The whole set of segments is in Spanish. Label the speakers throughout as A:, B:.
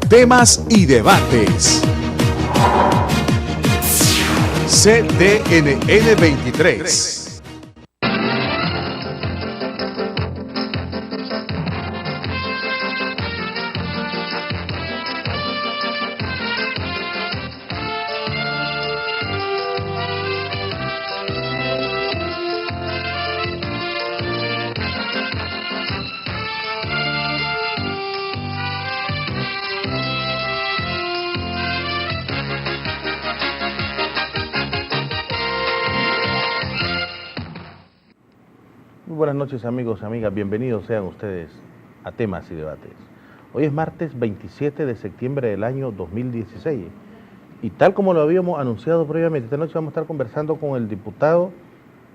A: Temas y debates. CDNN 23.
B: Buenas noches amigos y amigas, bienvenidos sean ustedes a Temas y Debates. Hoy es martes 27 de septiembre del año 2016 y tal como lo habíamos anunciado previamente, esta noche vamos a estar conversando con el diputado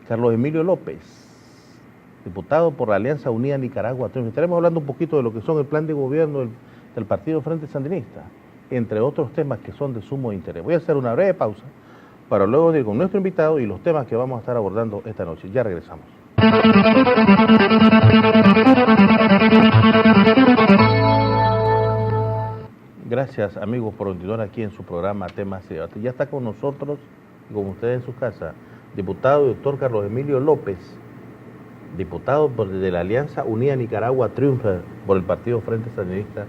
B: Carlos Emilio López, diputado por la Alianza Unida Nicaragua. Estaremos hablando un poquito de lo que son el plan de gobierno del Partido Frente Sandinista, entre otros temas que son de sumo interés. Voy a hacer una breve pausa para luego ir con nuestro invitado y los temas que vamos a estar abordando esta noche. Ya regresamos. Gracias amigos por continuar aquí en su programa Temas y Debates. Ya está con nosotros y con ustedes en su casa, diputado doctor Carlos Emilio López, diputado de la Alianza Unida Nicaragua Triunfa por el Partido Frente Sandinista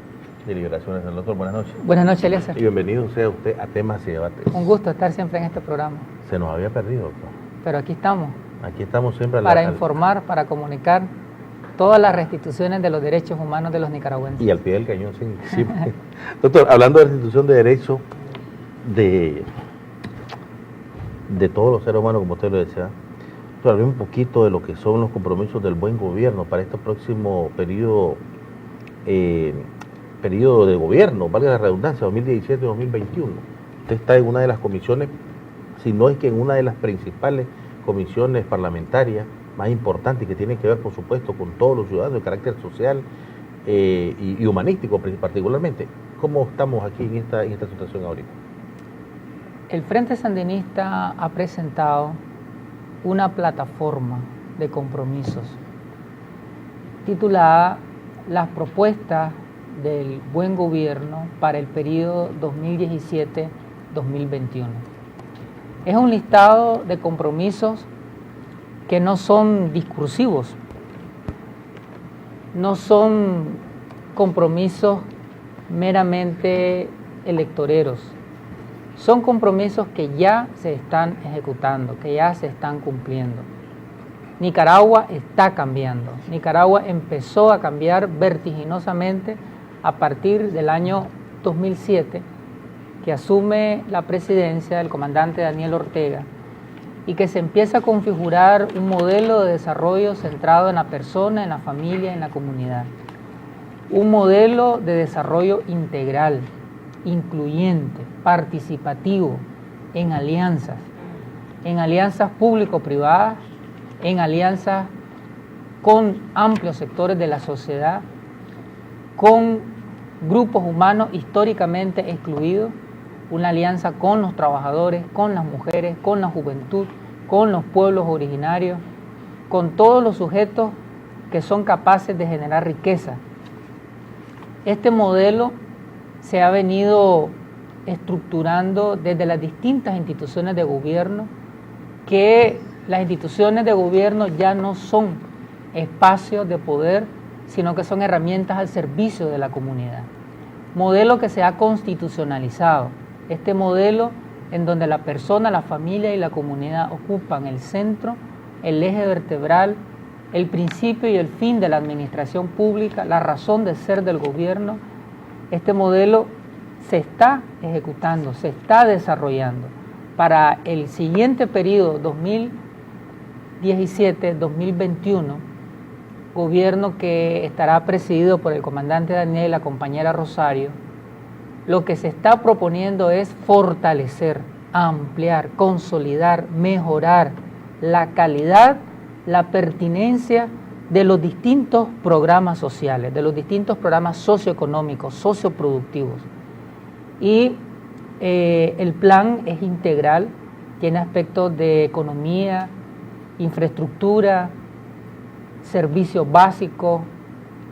B: de Liberación Nacional. Doctor, buenas noches.
C: Buenas noches, Eliezer.
B: Y bienvenido sea usted a Temas y Debates.
C: Un gusto estar siempre en este programa.
B: Se nos había perdido, doctor.
C: Pero aquí estamos.
B: Aquí estamos siempre
C: para informar, para comunicar todas las restituciones de los derechos humanos de los nicaragüenses.
B: Y al pie del cañón, sí. Doctor, hablando de restitución de derechos de todos los seres humanos, como usted lo decía, hablemos un poquito de lo que son los compromisos del buen gobierno para este próximo periodo de gobierno, valga la redundancia, 2017-2021. Usted está en una de las comisiones, si no es que en una de las principales comisiones parlamentarias más importantes que tienen que ver, por supuesto, con todos los ciudadanos de carácter social y humanístico particularmente. ¿Cómo estamos aquí en esta situación ahorita?
C: El Frente Sandinista ha presentado una plataforma de compromisos titulada Las propuestas del buen gobierno para el periodo 2017-2021. Es un listado de compromisos que no son discursivos, no son compromisos meramente electoreros, son compromisos que ya se están ejecutando, que ya se están cumpliendo. Nicaragua está cambiando, Nicaragua empezó a cambiar vertiginosamente a partir del año 2007, que asume la presidencia del comandante Daniel Ortega y que se empieza a configurar un modelo de desarrollo centrado en la persona, en la familia, en la comunidad. Un modelo de desarrollo integral, incluyente, participativo, en alianzas público-privadas, en alianzas con amplios sectores de la sociedad, con grupos humanos históricamente excluidos, una alianza con los trabajadores, con las mujeres, con la juventud, con los pueblos originarios, con todos los sujetos que son capaces de generar riqueza. Este modelo se ha venido estructurando desde las distintas instituciones de gobierno, que las instituciones de gobierno ya no son espacios de poder, sino que son herramientas al servicio de la comunidad. Modelo que se ha constitucionalizado. Este modelo en donde la persona, la familia y la comunidad ocupan el centro, el eje vertebral, el principio y el fin de la administración pública, la razón de ser del gobierno. Este modelo se está ejecutando, se está desarrollando. Para el siguiente periodo 2017-2021, gobierno que estará presidido por el comandante Daniel y la compañera Rosario, lo que se está proponiendo es fortalecer, ampliar, consolidar, mejorar la calidad, la pertinencia de los distintos programas sociales, de los distintos programas socioeconómicos, socioproductivos. Y el plan es integral, tiene aspectos de economía, infraestructura, servicios básicos,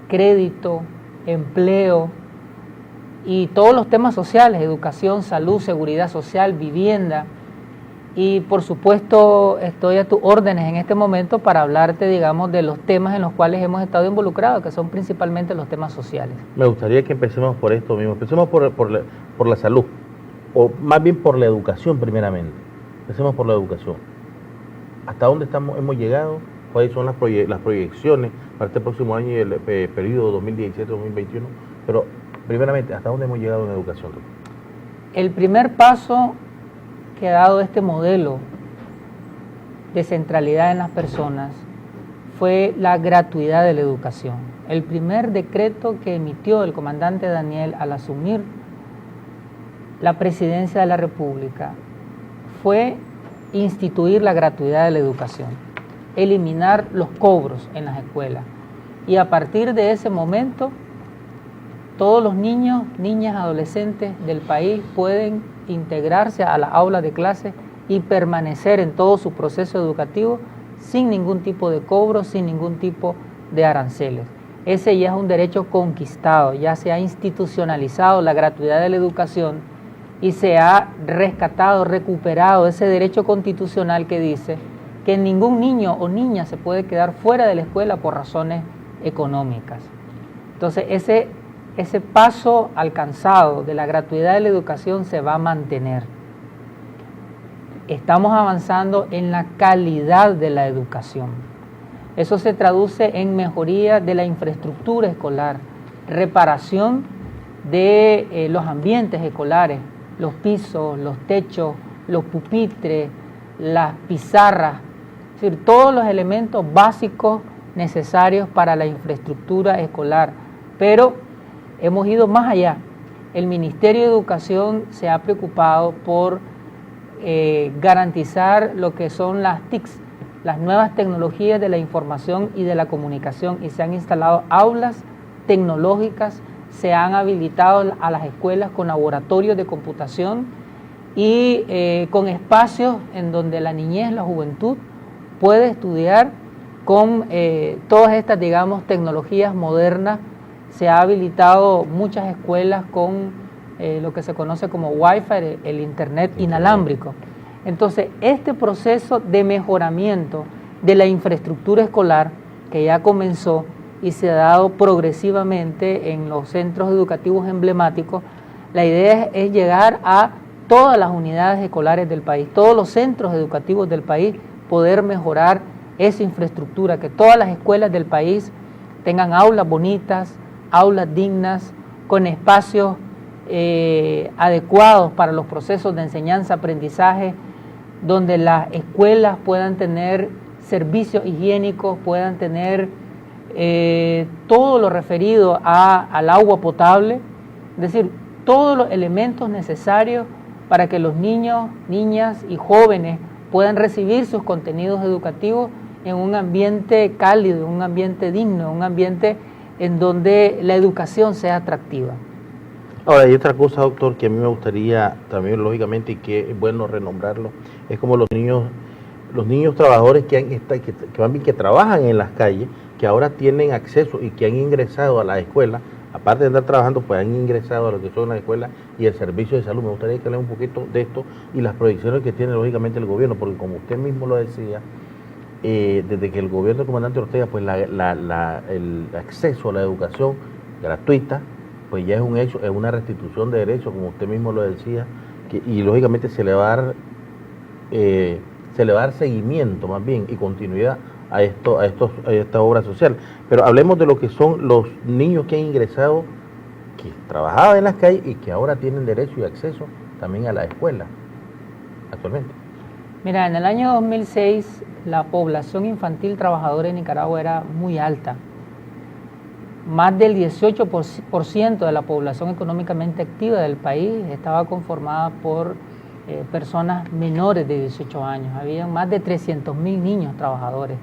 C: crédito, empleo, y todos los temas sociales, educación, salud, seguridad social, vivienda. Y por supuesto estoy a tus órdenes en este momento para hablarte, digamos, de los temas en los cuales hemos estado involucrados, que son principalmente los temas sociales.
B: Me gustaría que empecemos por esto mismo, empecemos por la salud, o más bien por la educación primeramente. Empecemos por la educación. ¿Hasta dónde hemos llegado? ¿Cuáles son las proyecciones para este próximo año y el periodo 2017-2021? Pero primeramente, ¿hasta dónde hemos llegado en educación?
C: El primer paso que ha dado este modelo de centralidad en las personas fue la gratuidad de la educación. El primer decreto que emitió el comandante Daniel al asumir la presidencia de la República fue instituir la gratuidad de la educación, eliminar los cobros en las escuelas. Y a partir de ese momento, todos los niños, niñas, adolescentes del país pueden integrarse a la aula de clase y permanecer en todo su proceso educativo sin ningún tipo de cobro, sin ningún tipo de aranceles. Ese ya es un derecho conquistado, ya se ha institucionalizado la gratuidad de la educación y se ha rescatado, recuperado ese derecho constitucional que dice que ningún niño o niña se puede quedar fuera de la escuela por razones económicas. Entonces ese paso alcanzado de la gratuidad de la educación se va a mantener. Estamos avanzando en la calidad de la educación. Eso se traduce en mejoría de la infraestructura escolar, reparación de los ambientes escolares, los pisos, los techos, los pupitres, las pizarras, es decir, todos los elementos básicos necesarios para la infraestructura escolar. Pero hemos ido más allá. El Ministerio de Educación se ha preocupado por garantizar lo que son las TICs, las nuevas tecnologías de la información y de la comunicación, y se han instalado aulas tecnológicas, se han habilitado a las escuelas con laboratorios de computación y con espacios en donde la niñez, la juventud puede estudiar con todas estas, digamos, tecnologías modernas. Se ha habilitado muchas escuelas con lo que se conoce como Wi-Fi, el Internet inalámbrico. Entonces, este proceso de mejoramiento de la infraestructura escolar, que ya comenzó y se ha dado progresivamente en los centros educativos emblemáticos, la idea es llegar a todas las unidades escolares del país, todos los centros educativos del país, poder mejorar esa infraestructura, que todas las escuelas del país tengan aulas bonitas, aulas dignas, con espacios adecuados para los procesos de enseñanza-aprendizaje, donde las escuelas puedan tener servicios higiénicos, puedan tener todo lo referido al agua potable, es decir, todos los elementos necesarios para que los niños, niñas y jóvenes puedan recibir sus contenidos educativos en un ambiente cálido, en un ambiente digno, en un ambiente en donde la educación sea atractiva.
B: Ahora, hay otra cosa, doctor, que a mí me gustaría también, lógicamente, y que es bueno renombrarlo, es como los niños trabajadores que trabajan en las calles, que ahora tienen acceso y que han ingresado a la escuela, aparte de andar trabajando, pues han ingresado a lo que son las escuelas y el servicio de salud. Me gustaría que hablemos un poquito de esto y las proyecciones que tiene, lógicamente, el gobierno, porque como usted mismo lo decía, desde que el gobierno del comandante Ortega, pues el acceso a la educación gratuita, pues ya es un hecho, es una restitución de derechos, como usted mismo lo decía, y lógicamente se le va a dar seguimiento más bien y continuidad a esta obra social. Pero hablemos de lo que son los niños que han ingresado, que trabajaban en las calles y que ahora tienen derecho y acceso también a la escuela actualmente. Mira,
C: en el año 2006 la población infantil trabajadora en Nicaragua era muy alta. Más del 18% de la población económicamente activa del país estaba conformada por personas menores de 18 años. Había más de 300.000 niños trabajadores.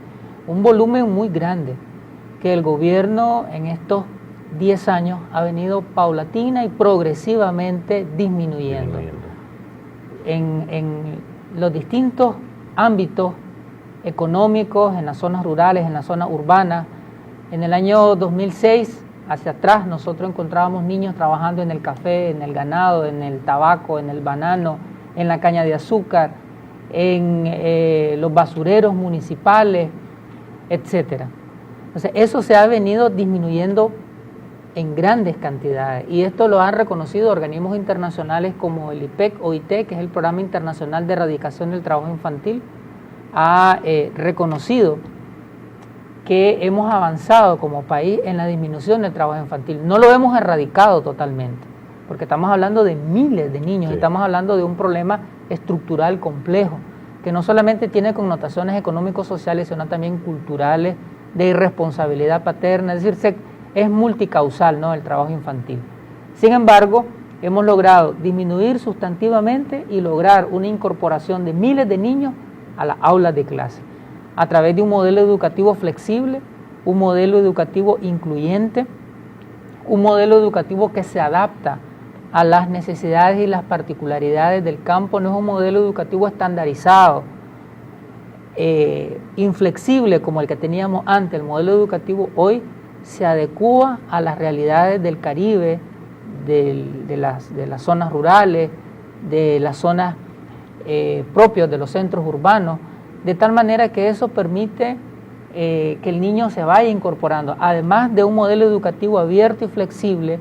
C: Un volumen muy grande que el gobierno en estos 10 años ha venido paulatina y progresivamente disminuyendo. En los distintos ámbitos económicos, en las zonas rurales, en las zonas urbanas. En el año 2006 hacia atrás nosotros encontrábamos niños trabajando en el café, en el ganado, en el tabaco, en el banano, en la caña de azúcar, en los basureros municipales, etcétera. Entonces, eso se ha venido disminuyendo en grandes cantidades, y esto lo han reconocido organismos internacionales como el IPEC-OIT, que es el Programa Internacional de Erradicación del Trabajo Infantil, ha reconocido que hemos avanzado como país en la disminución del trabajo infantil. No lo hemos erradicado totalmente, porque estamos hablando de miles de niños, sí. Estamos hablando de un problema estructural complejo, que no solamente tiene connotaciones económico-sociales, sino también culturales, de irresponsabilidad paterna, es decir, es multicausal, ¿no?, el trabajo infantil. Sin embargo, hemos logrado disminuir sustantivamente y lograr una incorporación de miles de niños a las aulas de clase, a través de un modelo educativo flexible, un modelo educativo incluyente, un modelo educativo que se adapta a las necesidades y las particularidades del campo. No es un modelo educativo estandarizado, inflexible como el que teníamos antes. El modelo educativo hoy se adecúa a las realidades del Caribe, de las zonas rurales, de las zonas propias de los centros urbanos, de tal manera que eso permite que el niño se vaya incorporando. Además de un modelo educativo abierto y flexible,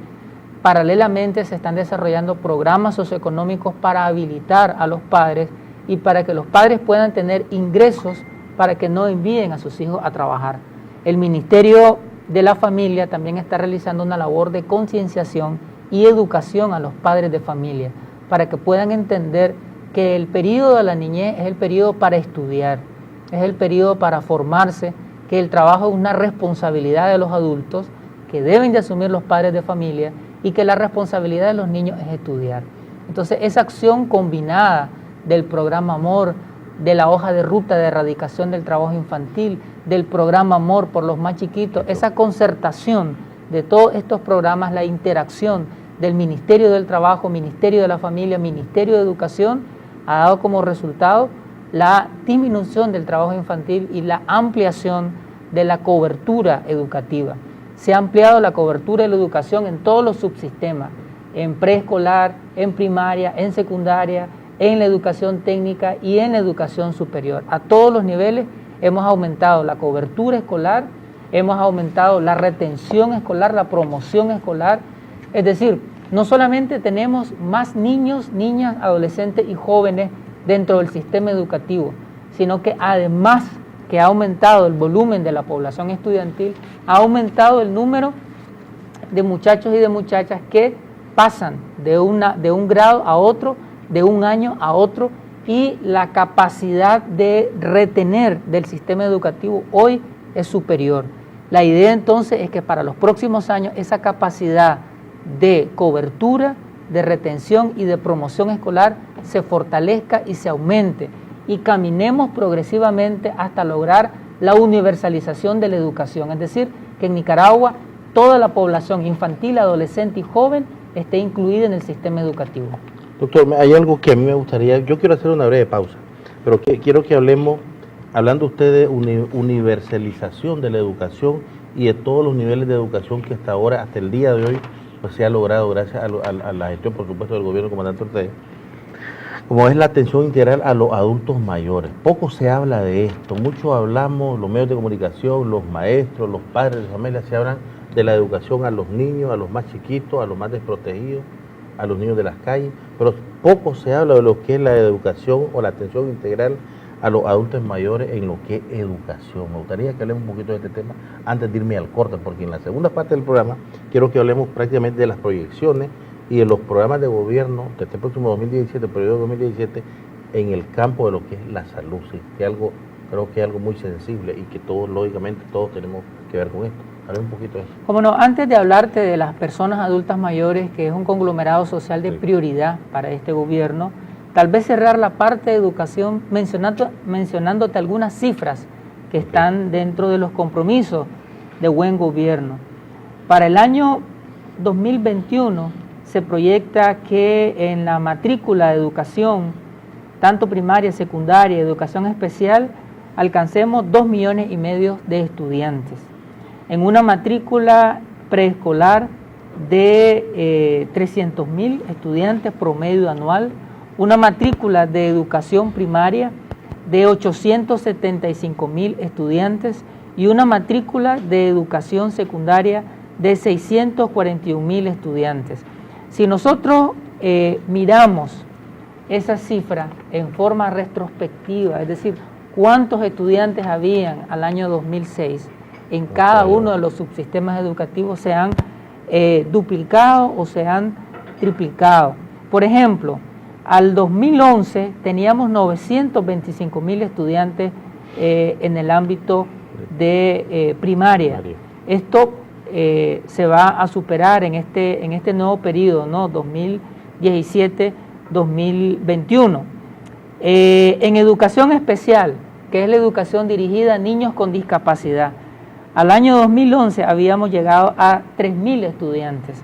C: paralelamente se están desarrollando programas socioeconómicos para habilitar a los padres y para que los padres puedan tener ingresos para que no envíen a sus hijos a trabajar. El Ministerio de la Familia también está realizando una labor de concienciación y educación a los padres de familia, para que puedan entender que el periodo de la niñez es el periodo para estudiar, es el periodo para formarse, que el trabajo es una responsabilidad de los adultos que deben de asumir los padres de familia, y que la responsabilidad de los niños es estudiar. Entonces, esa acción combinada del programa Amor, de la hoja de ruta de erradicación del trabajo infantil, del programa Amor por los más chiquitos, esa concertación de todos estos programas, la interacción del Ministerio del Trabajo, Ministerio de la Familia, Ministerio de Educación, ha dado como resultado la disminución del trabajo infantil y la ampliación de la cobertura educativa. Se ha ampliado la cobertura de la educación en todos los subsistemas, en preescolar, en primaria, en secundaria, en la educación técnica y en la educación superior. A todos los niveles hemos aumentado la cobertura escolar, hemos aumentado la retención escolar, la promoción escolar. Es decir, no solamente tenemos más niños, niñas, adolescentes y jóvenes dentro del sistema educativo, sino que además que ha aumentado el volumen de la población estudiantil, ha aumentado el número de muchachos y de muchachas que pasan de un grado a otro, de un año a otro, y la capacidad de retener del sistema educativo hoy es superior. La idea entonces es que para los próximos años esa capacidad de cobertura, de retención y de promoción escolar se fortalezca y se aumente, y caminemos progresivamente hasta lograr la universalización de la educación, es decir, que en Nicaragua toda la población infantil, adolescente y joven esté incluida en el sistema educativo.
B: Doctor, hay algo que a mí me gustaría, yo quiero hacer una breve pausa, pero quiero que hablando usted de universalización de la educación y de todos los niveles de educación que hasta ahora, hasta el día de hoy, pues se ha logrado gracias a la gestión, por supuesto, del gobierno del comandante Ortega, como es la atención integral a los adultos mayores. Poco se habla de esto, mucho hablamos, los medios de comunicación, los maestros, los padres de familia, se hablan de la educación a los niños, a los más chiquitos, a los más desprotegidos, a los niños de las calles, pero poco se habla de lo que es la educación o la atención integral a los adultos mayores en lo que es educación. Me gustaría que hablemos un poquito de este tema antes de irme al corte, porque en la segunda parte del programa quiero que hablemos prácticamente de las proyecciones y de los programas de gobierno de este próximo 2017, periodo 2017, en el campo de lo que es la salud, ¿sí? Creo que es algo muy sensible y que todos, lógicamente, todos tenemos que ver con esto. Hablemos un poquito de eso.
C: Como no, antes de hablarte de las personas adultas mayores, que es un conglomerado social de prioridad para este gobierno, tal vez cerrar la parte de educación mencionándote algunas cifras que están dentro de los compromisos de buen gobierno. Para el año 2021 se proyecta que en la matrícula de educación, tanto primaria, secundaria, educación especial, alcancemos 2,5 millones de estudiantes. En una matrícula preescolar de 300.000 estudiantes promedio anual, una matrícula de educación primaria de 875.000 estudiantes y una matrícula de educación secundaria de 641.000 estudiantes. Si nosotros miramos esa cifra en forma retrospectiva, es decir, cuántos estudiantes habían al año 2006 en cada uno de los subsistemas educativos, se han duplicado o se han triplicado. Por ejemplo, al 2011 teníamos 925.000 estudiantes en el ámbito de primaria. Esto se va a superar en este nuevo periodo, ¿no? 2017-2021. En educación especial, que es la educación dirigida a niños con discapacidad, al año 2011 habíamos llegado a 3.000 estudiantes.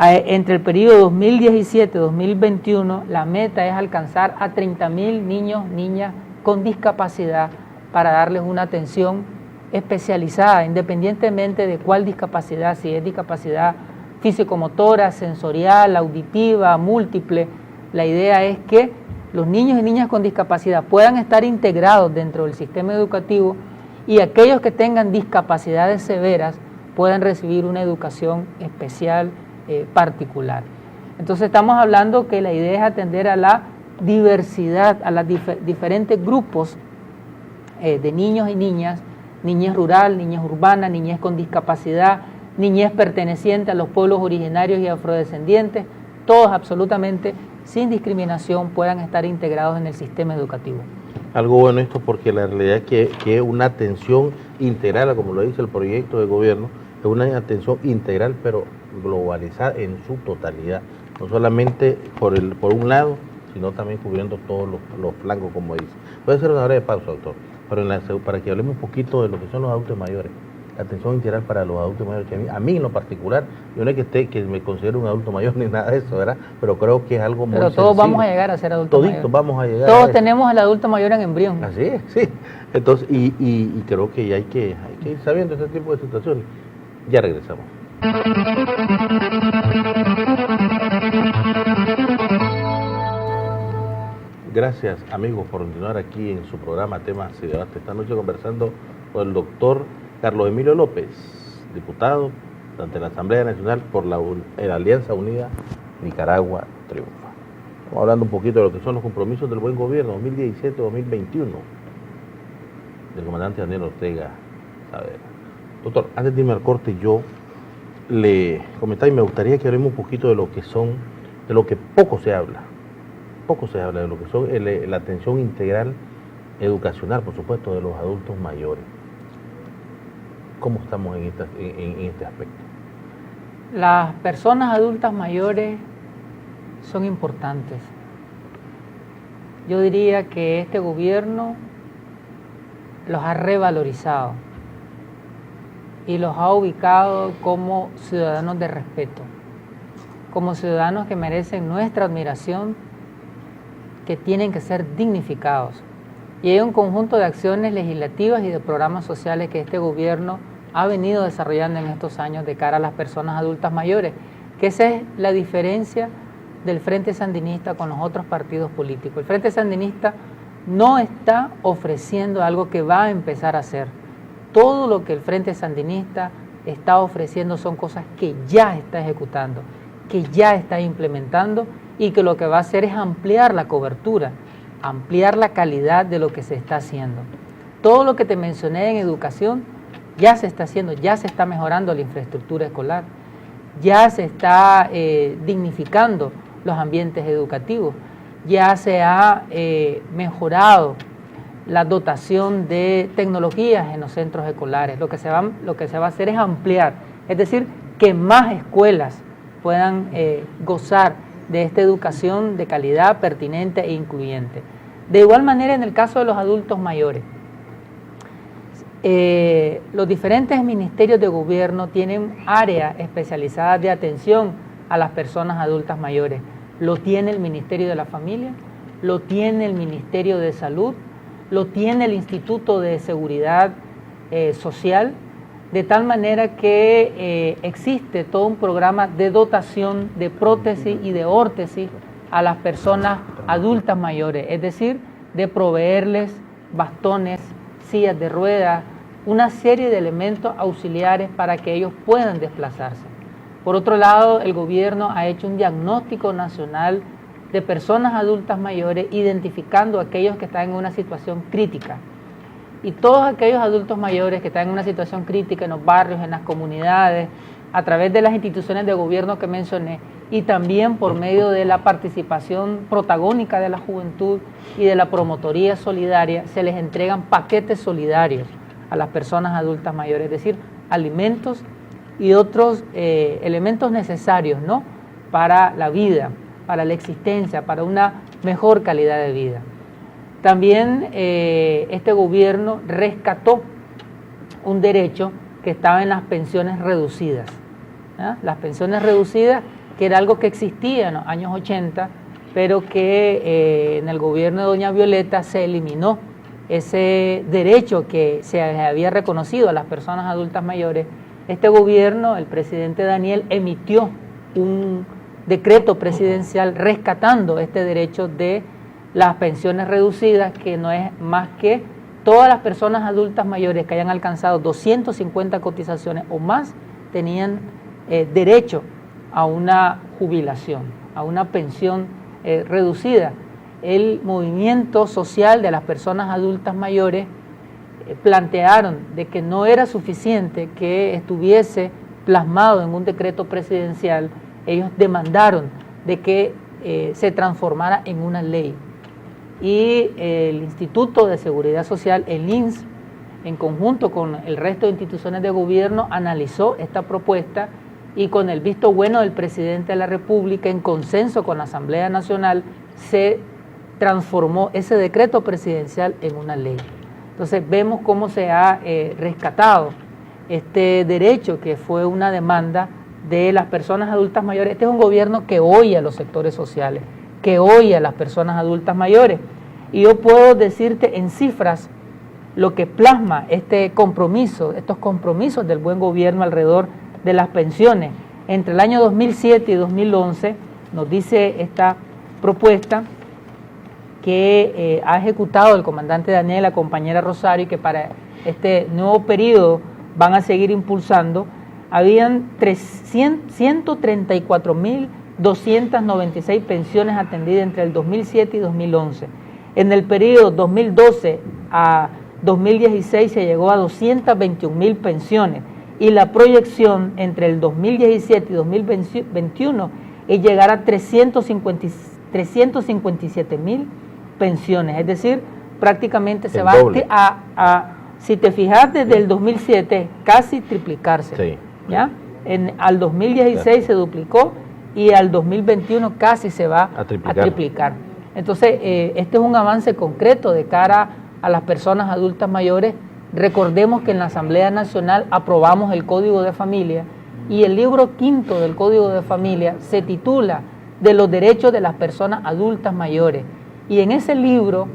C: Entre el periodo 2017-2021, la meta es alcanzar a 30.000 niños, niñas con discapacidad para darles una atención especializada, independientemente de cuál discapacidad, si es discapacidad físico-motora, sensorial, auditiva, múltiple. La idea es que los niños y niñas con discapacidad puedan estar integrados dentro del sistema educativo y aquellos que tengan discapacidades severas puedan recibir una educación especial particular. Entonces estamos hablando que la idea es atender a la diversidad, a los diferentes grupos de niños y niñas, niñez rural, niñez urbana, niñez con discapacidad, niñez perteneciente a los pueblos originarios y afrodescendientes, todos absolutamente sin discriminación puedan estar integrados en el sistema educativo.
B: Algo bueno esto porque la realidad es que una atención integral, como lo dice el proyecto de gobierno, es una atención integral pero globalizada en su totalidad, no solamente por un lado, sino también cubriendo todos los flancos, como dice. Puede ser una breve pausa, doctor, pero para que hablemos un poquito de lo que son los adultos mayores, la atención integral para los adultos mayores, que a mí en lo particular, yo no es que me considero un adulto mayor ni nada de eso, ¿verdad? Pero creo que es algo muy
C: Pero todos vamos a llegar a ser adultos mayores.
B: Toditos vamos a llegar.
C: Todos tenemos el adulto mayor en embrión.
B: Así es, sí. Entonces, y creo que hay que ir sabiendo ese tipo de situaciones. Ya regresamos. Gracias, amigos, por continuar aquí en su programa Temas y Debates. Esta noche conversando con el doctor Carlos Emilio López, diputado ante la Asamblea Nacional por la Alianza Unida Nicaragua Triunfa. Estamos hablando un poquito de lo que son los compromisos del buen gobierno 2017-2021 del comandante Daniel Ortega Saavedra. Doctor, antes de irme al corte, yo le comentaba y me gustaría que hablemos un poquito de lo que poco se habla de lo que son la atención integral educacional, por supuesto, de los adultos mayores. ¿Cómo estamos en este aspecto?
C: Las personas adultas mayores son importantes. Yo diría que este gobierno los ha revalorizado y los ha ubicado como ciudadanos de respeto, como ciudadanos que merecen nuestra admiración, que tienen que ser dignificados. Y hay un conjunto de acciones legislativas y de programas sociales que este gobierno ha venido desarrollando en estos años de cara a las personas adultas mayores, que esa es la diferencia del Frente Sandinista con los otros partidos políticos. El Frente Sandinista no está ofreciendo algo que va a empezar a hacer. Todo lo que el Frente Sandinista está ofreciendo son cosas que ya está ejecutando, que ya está implementando y que lo que va a hacer es ampliar la cobertura, ampliar la calidad de lo que se está haciendo. Todo lo que te mencioné en educación ya se está haciendo, ya se está mejorando la infraestructura escolar, ya se está dignificando los ambientes educativos, ya se ha mejorado la dotación de tecnologías en los centros escolares. Lo que se va a hacer es ampliar, es decir, que más escuelas puedan gozar de esta educación de calidad, pertinente e incluyente. De igual manera, en el caso de los adultos mayores, los diferentes ministerios de gobierno tienen áreas especializadas de atención a las personas adultas mayores. Lo tiene el Ministerio de la Familia, lo tiene el Ministerio de Salud, lo tiene el Instituto de Seguridad Social, de tal manera que existe todo un programa de dotación de prótesis y de órtesis a las personas adultas mayores, es decir, de proveerles bastones, sillas de ruedas, una serie de elementos auxiliares para que ellos puedan desplazarse. Por otro lado, el gobierno ha hecho un diagnóstico nacional de personas adultas mayores, identificando a aquellos que están en una situación crítica. Y todos aquellos adultos mayores que están en una situación crítica en los barrios, en las comunidades, a través de las instituciones de gobierno que mencioné, y también por medio de la participación protagónica de la juventud y de la promotoría solidaria, se les entregan paquetes solidarios a las personas adultas mayores, es decir, alimentos y otros elementos necesarios, ¿no?, para la vida, para la existencia, para una mejor calidad de vida. También este gobierno rescató un derecho que estaba en las pensiones reducidas, ¿ya? Las pensiones reducidas, que era algo que existía en los años 80, pero que en el gobierno de doña Violeta se eliminó ese derecho que se había reconocido a las personas adultas mayores. Este gobierno, el presidente Daniel, emitió un decreto presidencial rescatando este derecho de las pensiones reducidas, que no es más que todas las personas adultas mayores que hayan alcanzado 250 cotizaciones o más tenían derecho a una jubilación, a una pensión reducida. El movimiento social de las personas adultas mayores plantearon de que no era suficiente que estuviese plasmado en un decreto presidencial. Ellos demandaron de que se transformara en una ley. Y el Instituto de Seguridad Social, el INSS, en conjunto con el resto de instituciones de gobierno, analizó esta propuesta y con el visto bueno del presidente de la República, en consenso con la Asamblea Nacional, se transformó ese decreto presidencial en una ley. Entonces vemos cómo se ha rescatado este derecho, que fue una demanda de las personas adultas mayores. Este es un gobierno que oye a los sectores sociales, que oye a las personas adultas mayores. Y yo puedo decirte en cifras lo que plasma este compromiso, estos compromisos del buen gobierno alrededor de las pensiones. Entre el año 2007 y 2011, nos dice esta propuesta que ha ejecutado el comandante Daniel, la compañera Rosario, y que para este nuevo periodo van a seguir impulsando. Habían 134.296 pensiones atendidas entre el 2007 y 2011. En el periodo 2012 a 2016 se llegó a 221.000 pensiones, y la proyección entre el 2017 y 2021 es llegar a 357.000 pensiones, es decir, prácticamente se va a, si te fijas, desde el 2007 casi triplicarse. Sí. ¿Ya? Al 2016 se duplicó y al 2021 casi se va a triplicar. Entonces, este es un avance concreto de cara a las personas adultas mayores. Recordemos que en la Asamblea Nacional aprobamos el Código de Familia, y el libro quinto del Código de Familia se titula de los derechos de las personas adultas mayores. Y en ese libro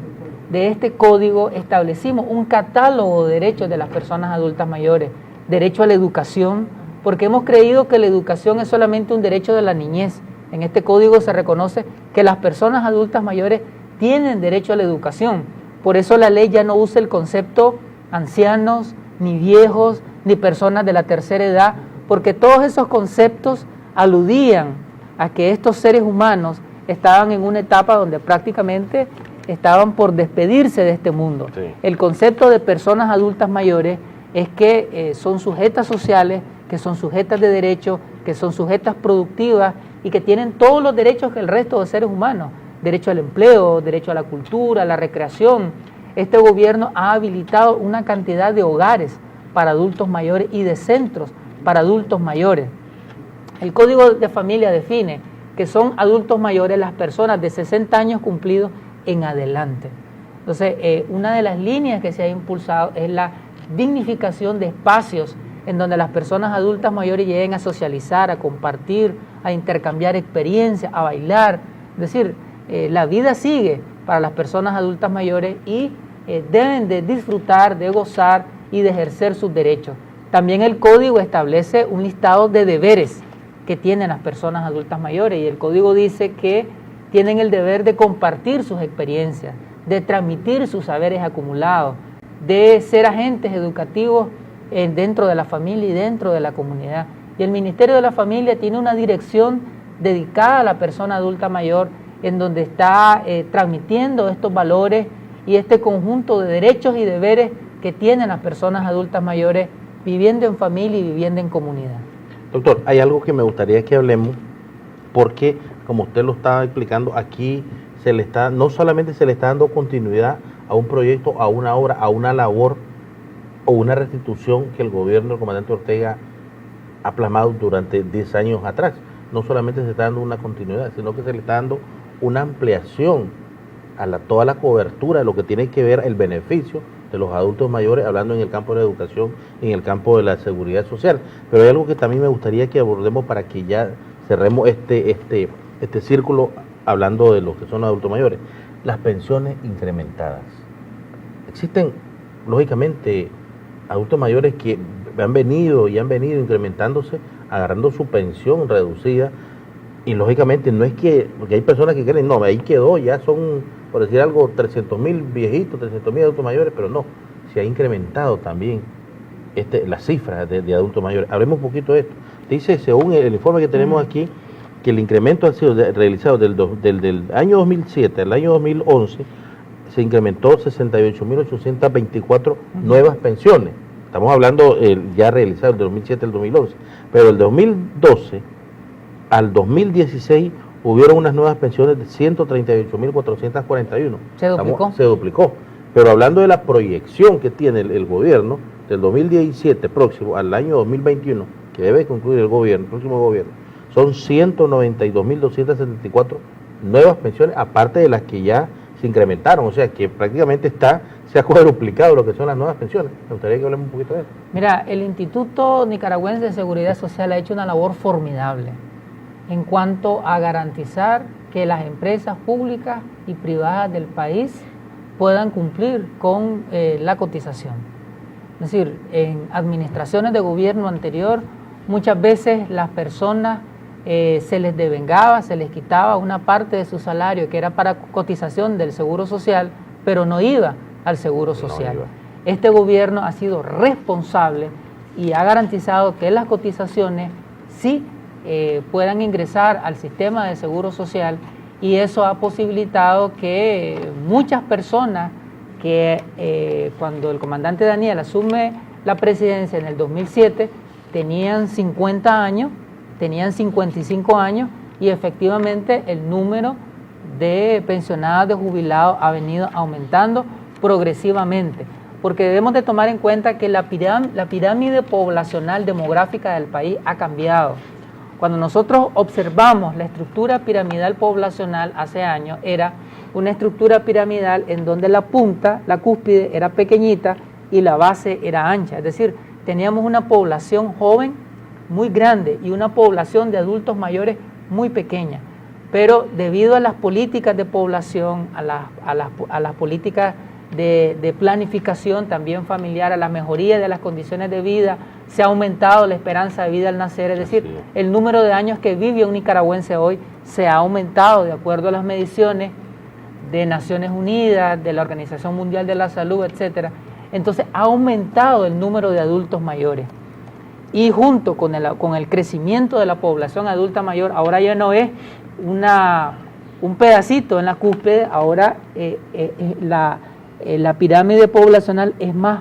C: de este código establecimos un catálogo de derechos de las personas adultas mayores. Derecho a la educación, porque hemos creído que la educación es solamente un derecho de la niñez. En este código se reconoce que las personas adultas mayores tienen derecho a la educación. Por eso la ley ya no usa el concepto ancianos, ni viejos, ni personas de la tercera edad, porque todos esos conceptos aludían a que estos seres humanos estaban en una etapa donde prácticamente estaban por despedirse de este mundo. Sí. El concepto de personas adultas mayores es que son sujetas sociales, que son sujetas de derechos, que son sujetas productivas y que tienen todos los derechos que el resto de seres humanos. Derecho al empleo, derecho a la cultura, a la recreación. Este gobierno ha habilitado una cantidad de hogares para adultos mayores y de centros para adultos mayores. El Código de Familia define que son adultos mayores las personas de 60 años cumplidos en adelante. Entonces, una de las líneas que se ha impulsado es la dignificación de espacios en donde las personas adultas mayores lleguen a socializar, a compartir, a intercambiar experiencias, a bailar. Es decir, la vida sigue para las personas adultas mayores y deben de disfrutar, de gozar y de ejercer sus derechos. También el código establece un listado de deberes que tienen las personas adultas mayores, y el código dice que tienen el deber de compartir sus experiencias, de transmitir sus saberes acumulados, de ser agentes educativos dentro de la familia y dentro de la comunidad. Y el Ministerio de la Familia tiene una dirección dedicada a la persona adulta mayor, en donde está transmitiendo estos valores y este conjunto de derechos y deberes que tienen las personas adultas mayores viviendo en familia y viviendo en comunidad.
B: Doctor, hay algo que me gustaría que hablemos, porque como usted lo estaba explicando, aquí no solamente se le está dando continuidad a un proyecto, a una obra, a una labor o una restitución que el gobierno del comandante Ortega ha plasmado durante 10 años atrás. No solamente se está dando una continuidad, sino que se le está dando una ampliación a toda la cobertura de lo que tiene que ver el beneficio de los adultos mayores, hablando en el campo de la educación y en el campo de la seguridad social. Pero hay algo que también me gustaría que abordemos para que ya cerremos este círculo hablando de los que son adultos mayores. Las pensiones incrementadas. Existen, lógicamente, adultos mayores que han venido incrementándose, agarrando su pensión reducida, y lógicamente no es que, porque hay personas que creen, no, ahí quedó, ya son, por decir algo, 300.000 viejitos, 300.000 adultos mayores, pero no, se ha incrementado también las cifras de adultos mayores. Hablemos un poquito de esto. Dice, según el informe que tenemos aquí, que el incremento ha sido realizado del año 2007 al año 2011, se incrementó 68.824 nuevas pensiones. Estamos hablando ya realizado del 2007 al 2011, pero del 2012 al 2016 hubieron unas nuevas pensiones de 138.441. Se duplicó. Pero hablando de la proyección que tiene el gobierno del 2017 próximo al año 2021, que debe concluir el próximo gobierno, son 192.274 nuevas pensiones, aparte de las que ya se incrementaron, o sea que prácticamente se ha cuadruplicado lo que son las nuevas pensiones. Me gustaría que hablemos un poquito de eso.
C: Mira, el Instituto Nicaragüense de Seguridad Social ha hecho una labor formidable en cuanto a garantizar que las empresas públicas y privadas del país puedan cumplir con la cotización. Es decir, en administraciones de gobierno anterior, muchas veces las personas se les devengaba, se les quitaba una parte de su salario que era para cotización del Seguro Social, pero no iba al Seguro Social. Este gobierno ha sido responsable y ha garantizado que las cotizaciones sí puedan ingresar al sistema de Seguro Social, y eso ha posibilitado que muchas personas que cuando el comandante Daniel asume la presidencia en el 2007 tenían 50 años, tenían 55 años, y efectivamente el número de pensionados, de jubilados ha venido aumentando progresivamente, porque debemos de tomar en cuenta que la pirámide poblacional demográfica del país ha cambiado. Cuando nosotros observamos la estructura piramidal poblacional hace años, era una estructura piramidal en donde la punta, la cúspide, era pequeñita y la base era ancha, es decir, teníamos una población joven muy grande y una población de adultos mayores muy pequeña, pero debido a las políticas de población, a las políticas de planificación también familiar, a la mejoría de las condiciones de vida, se ha aumentado la esperanza de vida al nacer, es decir, el número de años que vive un nicaragüense hoy se ha aumentado de acuerdo a las mediciones de Naciones Unidas, de la Organización Mundial de la Salud, etcétera. Entonces ha aumentado el número de adultos mayores. Y junto con el crecimiento de la población adulta mayor, ahora ya no es un pedacito en la cúspide, ahora la pirámide poblacional es más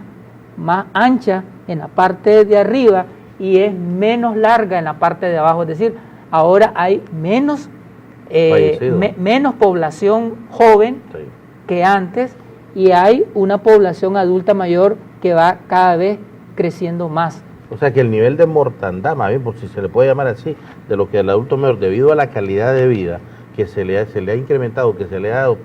C: ancha en la parte de arriba y es menos larga en la parte de abajo, es decir, ahora hay menos población joven que antes, y hay una población adulta mayor que va cada vez creciendo más.
B: O sea que el nivel de mortandad, más bien, por si se le puede llamar así, de lo que el adulto mayor, debido a la calidad de vida que se le ha incrementado, que se le ha dado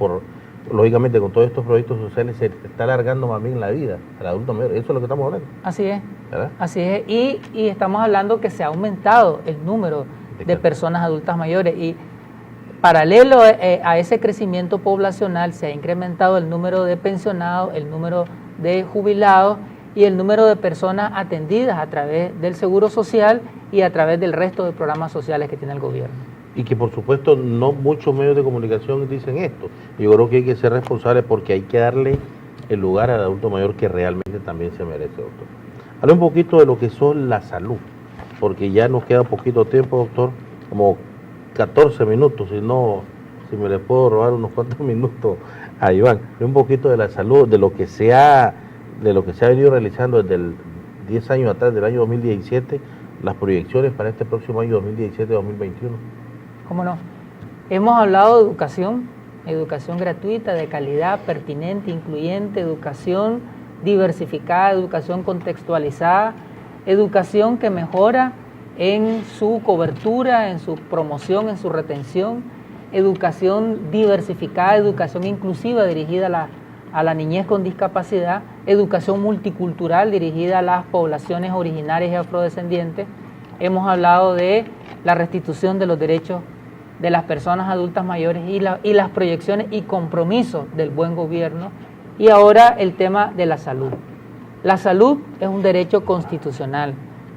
B: lógicamente con todos estos proyectos sociales, se está alargando más bien la vida al adulto mayor. Eso es lo que estamos hablando.
C: Así es.
B: ¿Verdad?
C: Así es. Y estamos hablando que se ha aumentado el número de personas adultas mayores, y paralelo a ese crecimiento poblacional se ha incrementado el número de pensionados, el número de jubilados, y el número de personas atendidas a través del Seguro Social y a través del resto de programas sociales que tiene el gobierno.
B: Y que por supuesto no muchos medios de comunicación dicen esto. Yo creo que hay que ser responsables porque hay que darle el lugar al adulto mayor que realmente también se merece, doctor. Habla un poquito de lo que son la salud, porque ya nos queda poquito tiempo, doctor, como 14 minutos, si me le puedo robar unos cuantos minutos a Iván. Un poquito de la salud, de lo que se ha venido realizando desde el 10 años atrás, del año 2017, las proyecciones para este próximo año 2017-2021.
C: ¿Cómo no? Hemos hablado de educación gratuita, de calidad, pertinente, incluyente, educación diversificada, educación contextualizada, educación que mejora en su cobertura, en su promoción, en su retención, educación diversificada, educación inclusiva dirigida a la niñez con discapacidad, educación multicultural dirigida a las poblaciones originarias y afrodescendientes. Hemos hablado de la restitución de los derechos de las personas adultas mayores y las proyecciones y compromisos del buen gobierno. Y ahora el tema de la salud. La salud es un derecho constitucional.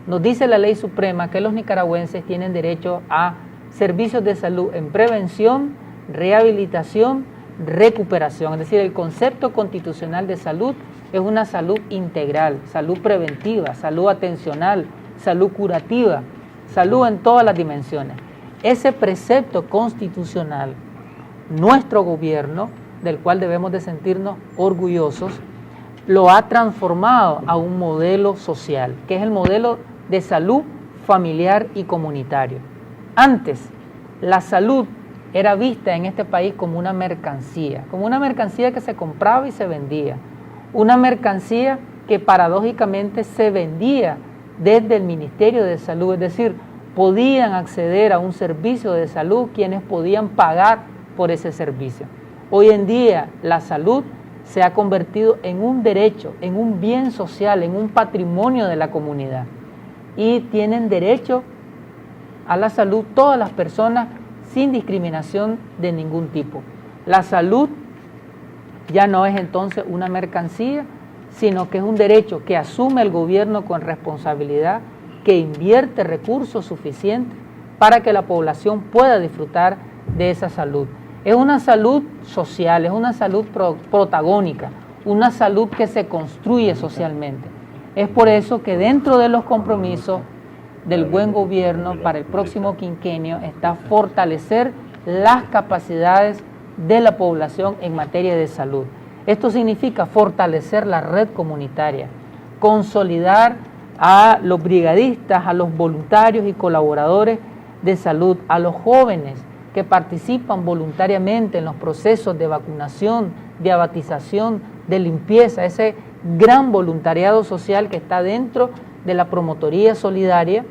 C: Nos dice la ley suprema que los nicaragüenses tienen derecho a servicios de salud en prevención, rehabilitación, recuperación. Es decir, el concepto constitucional de salud es una salud integral, salud preventiva, salud atencional, salud curativa, salud en todas las dimensiones. Ese precepto constitucional, nuestro gobierno, del cual debemos de sentirnos orgullosos, lo ha transformado a un modelo social, que es el modelo de salud familiar y comunitario. Antes, la salud era vista en este país como una mercancía que se compraba y se vendía, una mercancía que paradójicamente se vendía desde el Ministerio de Salud, es decir, podían acceder a un servicio de salud quienes podían pagar por ese servicio. Hoy en día la salud se ha convertido en un derecho, en un bien social, en un patrimonio de la comunidad. Y tienen derecho a la salud todas las personas sin discriminación de ningún tipo. La salud ya no es entonces una mercancía, sino que es un derecho que asume el gobierno con responsabilidad, que invierte recursos suficientes para que la población pueda disfrutar de esa salud. Es una salud social, es una salud protagónica, una salud que se construye socialmente. Es por eso que dentro de los compromisos del buen gobierno para el próximo quinquenio está fortalecer las capacidades de la población en materia de salud. Esto significa fortalecer la red comunitaria, consolidar a los brigadistas, a los voluntarios y colaboradores de salud, a los jóvenes que participan voluntariamente en los procesos de vacunación, de abatización, de limpieza, ese gran voluntariado social que está dentro de la promotoría solidaria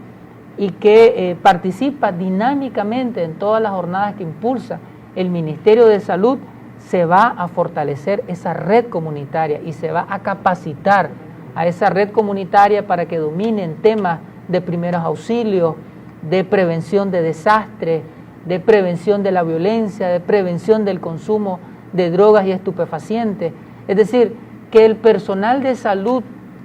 C: y que participa dinámicamente en todas las jornadas que impulsa el Ministerio de Salud. Se va a fortalecer esa red comunitaria y se va a capacitar a esa red comunitaria para que dominen temas de primeros auxilios, de prevención de desastres, de prevención de la violencia, de prevención del consumo de drogas y estupefacientes. Es decir, que el personal de salud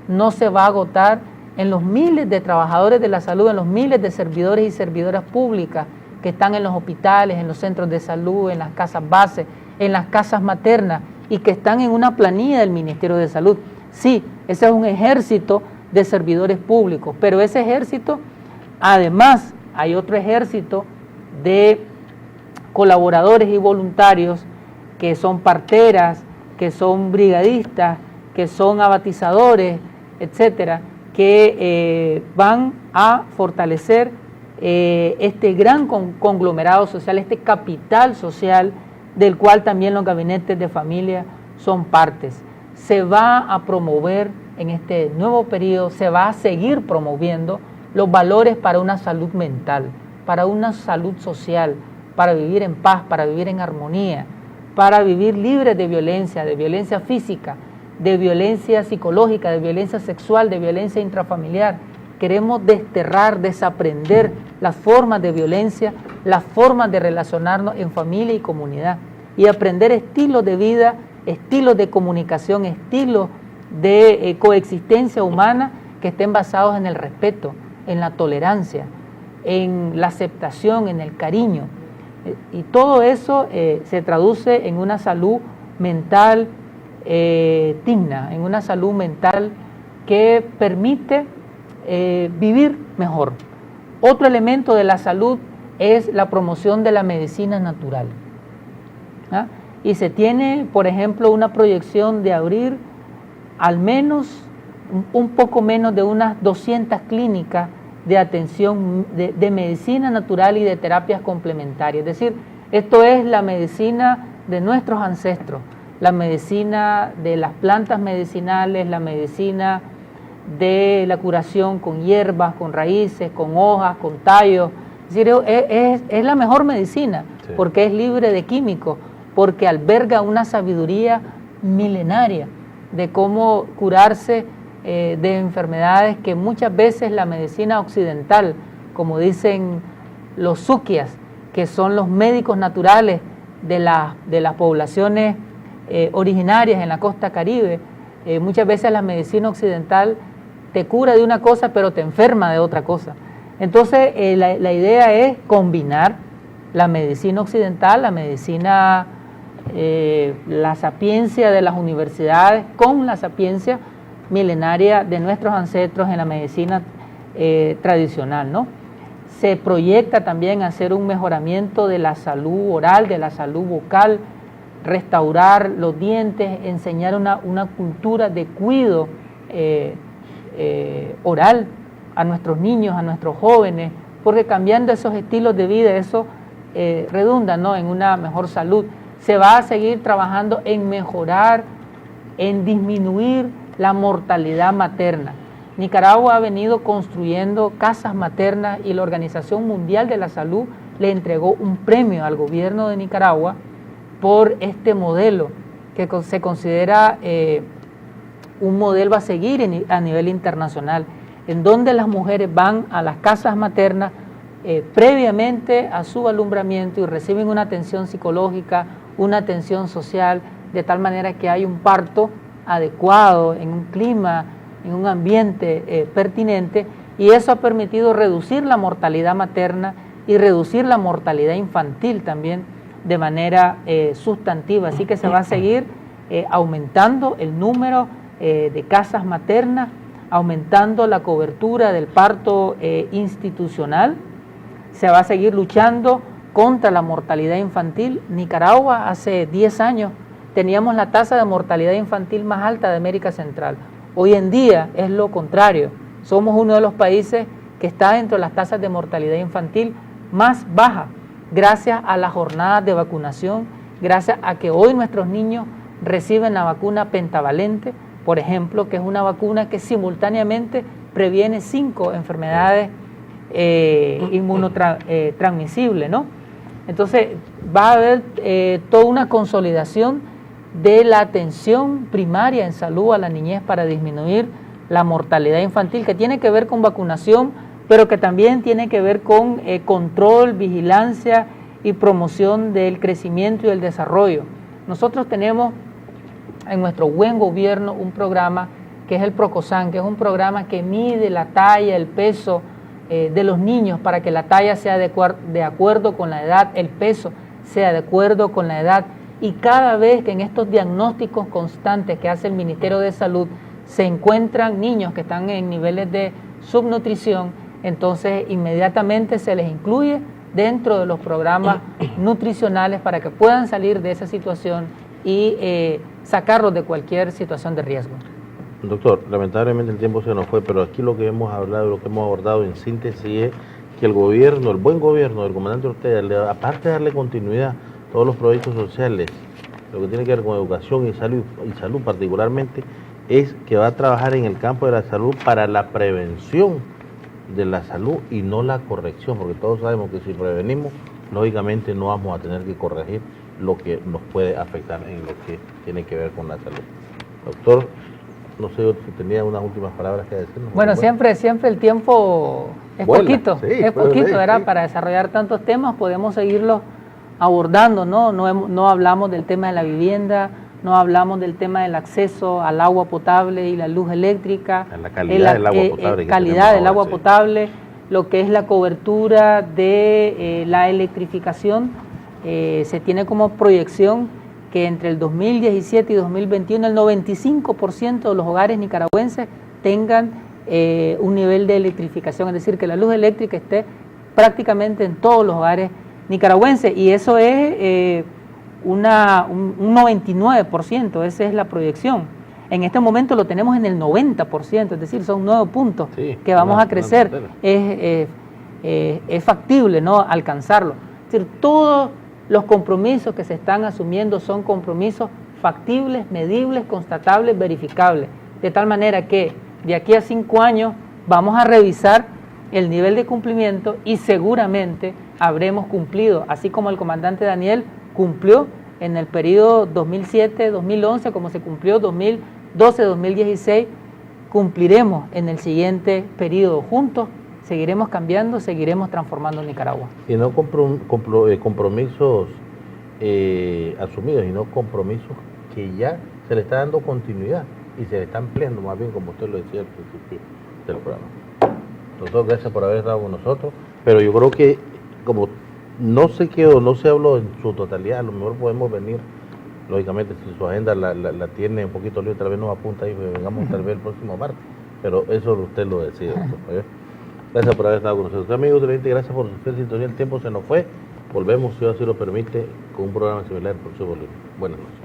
C: no se va a agotar en los miles de trabajadores de la salud, en los miles de servidores y servidoras públicas que están en los hospitales, en los centros de salud, en las casas base, en las casas maternas y que están en una planilla del Ministerio de Salud. Sí, ese es un ejército de servidores públicos, pero ese ejército, además, hay otro ejército de colaboradores y voluntarios que son parteras, que son brigadistas, que son abatizadores, etcétera, que van a fortalecer este gran conglomerado social, este capital social del cual también los gabinetes de familia son partes. Se va a promover en este nuevo periodo, se va a seguir promoviendo los valores para una salud mental, para una salud social, para vivir en paz, para vivir en armonía, para vivir libres de violencia física, de violencia psicológica, de violencia sexual, de violencia intrafamiliar. Queremos desterrar, desaprender las formas de violencia, las formas de relacionarnos en familia y comunidad y aprender estilos de vida, estilos de comunicación, estilos de coexistencia humana que estén basados en el respeto, en la tolerancia, en la aceptación, en el cariño. Y todo eso se traduce en una salud mental digna, en una salud mental que permite vivir mejor. Otro elemento de la salud es la promoción de la medicina natural. ¿Ah? Y se tiene, por ejemplo, una proyección de abrir al menos un poco menos de unas 200 clínicas de atención de medicina natural y de terapias complementarias. Es decir, esto es la medicina de nuestros ancestros, la medicina de las plantas medicinales, la medicina de la curación con hierbas, con raíces, con hojas, con tallos. Es decir, es la mejor medicina, sí, porque es libre de químicos, porque alberga una sabiduría milenaria de cómo curarse de enfermedades que muchas veces la medicina occidental, como dicen los suquias, que son los médicos naturales de las poblaciones originarias en la costa caribe, muchas veces la medicina occidental te cura de una cosa pero te enferma de otra cosa. Entonces la idea es combinar la medicina occidental, la medicina, la sapiencia de las universidades con la sapiencia milenaria de nuestros ancestros en la medicina tradicional, ¿no? Se proyecta también hacer un mejoramiento de la salud oral, de la salud vocal, restaurar los dientes, enseñar una cultura de cuidado oral a nuestros niños, a nuestros jóvenes, porque cambiando esos estilos de vida, eso redunda, ¿no?, en una mejor salud. Se va a seguir trabajando en mejorar, en disminuir la mortalidad materna. Nicaragua ha venido construyendo casas maternas y la Organización Mundial de la Salud le entregó un premio al gobierno de Nicaragua por este modelo que se considera un modelo a seguir a nivel internacional, en donde las mujeres van a las casas maternas previamente a su alumbramiento y reciben una atención psicológica, una atención social, de tal manera que hay un parto adecuado, en un clima, en un ambiente pertinente, y eso ha permitido reducir la mortalidad materna y reducir la mortalidad infantil también de manera sustantiva. Así que se va a seguir aumentando el número de casas maternas, aumentando la cobertura del parto institucional. Se va a seguir luchando contra la mortalidad infantil. Nicaragua hace 10 años teníamos la tasa de mortalidad infantil más alta de América Central. Hoy en día es lo contrario. Somos uno de los países que está dentro de las tasas de mortalidad infantil más bajas, gracias a las jornadas de vacunación, gracias a que hoy nuestros niños reciben la vacuna pentavalente, por ejemplo, que es una vacuna que simultáneamente previene 5 enfermedades inmunotransmisibles, ¿no? Entonces va a haber toda una consolidación de la atención primaria en salud a la niñez para disminuir la mortalidad infantil, que tiene que ver con vacunación, pero que también tiene que ver con control, vigilancia y promoción del crecimiento y el desarrollo. Nosotros tenemos en nuestro buen gobierno un programa que es el PROCOSAN, que es un programa que mide la talla, el peso de los niños para que la talla sea de acuerdo con la edad, el peso sea de acuerdo con la edad. Y cada vez que en estos diagnósticos constantes que hace el Ministerio de Salud se encuentran niños que están en niveles de subnutrición, entonces inmediatamente se les incluye dentro de los programas nutricionales para que puedan salir de esa situación y sacarlos de cualquier situación de riesgo.
B: Doctor, lamentablemente el tiempo se nos fue, pero aquí lo que hemos hablado, lo que hemos abordado en síntesis es que el gobierno, el buen gobierno del comandante Ortega, aparte de darle continuidad a todos los proyectos sociales, lo que tiene que ver con educación y salud particularmente, es que va a trabajar en el campo de la salud para la prevención de la salud y no la corrección, porque todos sabemos que si prevenimos, lógicamente no vamos a tener que corregir lo que nos puede afectar en lo que tiene que ver con la salud. Doctor, no sé si tenía unas últimas palabras que decirnos.
C: Bueno, siempre el tiempo es poquito, sí, es poquito, ¿verdad? Sí. Para desarrollar tantos temas podemos seguirlos abordando, ¿no? No hablamos del tema de la vivienda, no hablamos del tema del acceso al agua potable y la luz eléctrica,
B: la calidad del agua potable,
C: calidad del agua potable, lo que es la cobertura de la electrificación. Se tiene como proyección que entre el 2017 y 2021 el 95% de los hogares nicaragüenses tengan un nivel de electrificación, es decir, que la luz eléctrica esté prácticamente en todos los hogares nicaragüenses, y eso es un 99%, esa es la proyección. En este momento lo tenemos en el 90%, es decir, son 9 puntos que vamos a crecer. Es factible, ¿no?, alcanzarlo. Es decir, todos los compromisos que se están asumiendo son compromisos factibles, medibles, constatables, verificables, de tal manera que de aquí a 5 años vamos a revisar el nivel de cumplimiento y seguramente habremos cumplido, así como el comandante Daniel cumplió en el periodo 2007-2011, como se cumplió 2012-2016, cumpliremos en el siguiente periodo juntos. Seguiremos cambiando, seguiremos transformando Nicaragua.
B: Y no compromisos asumidos, sino compromisos que ya se le está dando continuidad y se le está ampliando, más bien, como usted lo decía al principio del programa. Doctor, gracias por haber estado con nosotros, pero yo creo que como no se quedó, no se habló en su totalidad, a lo mejor podemos venir, lógicamente, si su agenda la tiene un poquito libre, tal vez nos apunta ahí, pues vengamos tal vez el próximo martes, pero eso usted lo decide, doctor. Gracias por haber estado con nosotros. Amigos televidentes, gracias por su fiel sintonía. El tiempo se nos fue. Volvemos, si así lo permite, con un programa similar el próximo lunes. Buenas noches.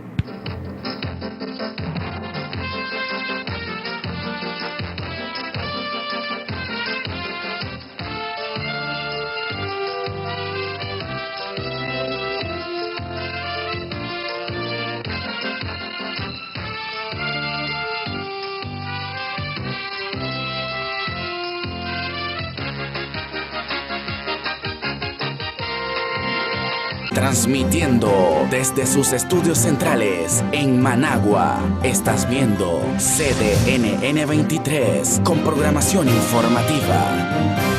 D: Transmitiendo desde sus estudios centrales en Managua. Estás viendo CDNN 23 con programación informativa.